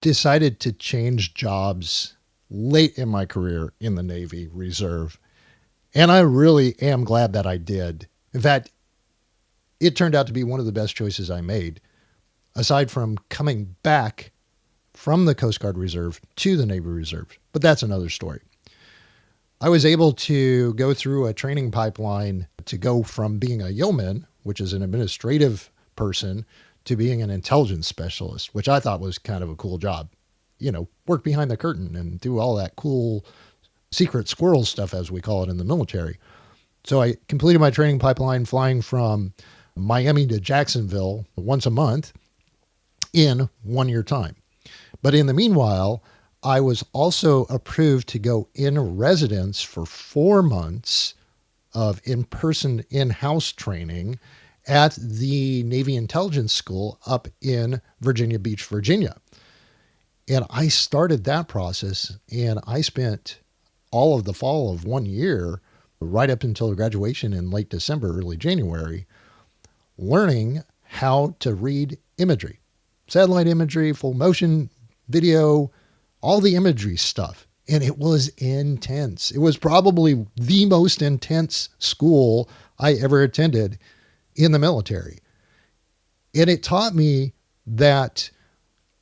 decided to change jobs late in my career in the Navy Reserve. And I really am glad that I did. In fact, it turned out to be one of the best choices I made, aside from coming back from the Coast Guard Reserve to the Navy Reserve. But that's another story. I was able to go through a training pipeline to go from being a yeoman, which is an administrative person, to being an intelligence specialist, which I thought was kind of a cool job. You know, work behind the curtain and do all that cool secret squirrel stuff, as we call it in the military. So I completed my training pipeline flying from Miami to Jacksonville once a month in 1 year time. But in the meanwhile, I was also approved to go in residence for 4 months of in-person in-house training at the Navy Intelligence School up in Virginia Beach, Virginia. And I started that process, and I spent all of the fall of 1 year, right up until graduation in late December, early January, learning how to read imagery, satellite imagery, full motion video, all the imagery stuff. And it was intense. It was probably the most intense school I ever attended in the military. And it taught me that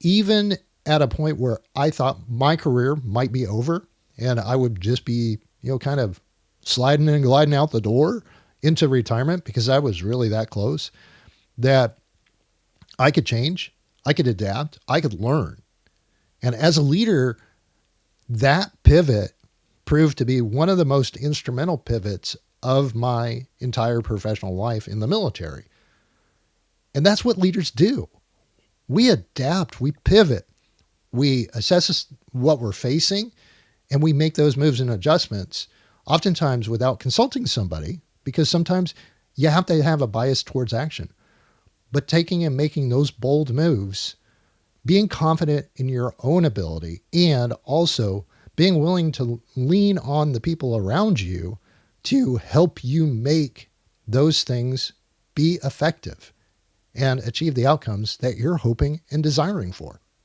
even at a point where I thought my career might be over and I would just be, kind of sliding and gliding out the door into retirement, because I was really that close, that I could change, I could adapt, I could learn. And as a leader, that pivot proved to be one of the most instrumental pivots of my entire professional life in the military. And that's what leaders do. We adapt, we pivot, we assess what we're facing, and we make those moves and adjustments, oftentimes without consulting somebody, because sometimes you have to have a bias towards action. But taking and making those bold moves, being confident in your own ability, and also being willing to lean on the people around you to help you make those things be effective and achieve the outcomes that you're hoping and desiring for.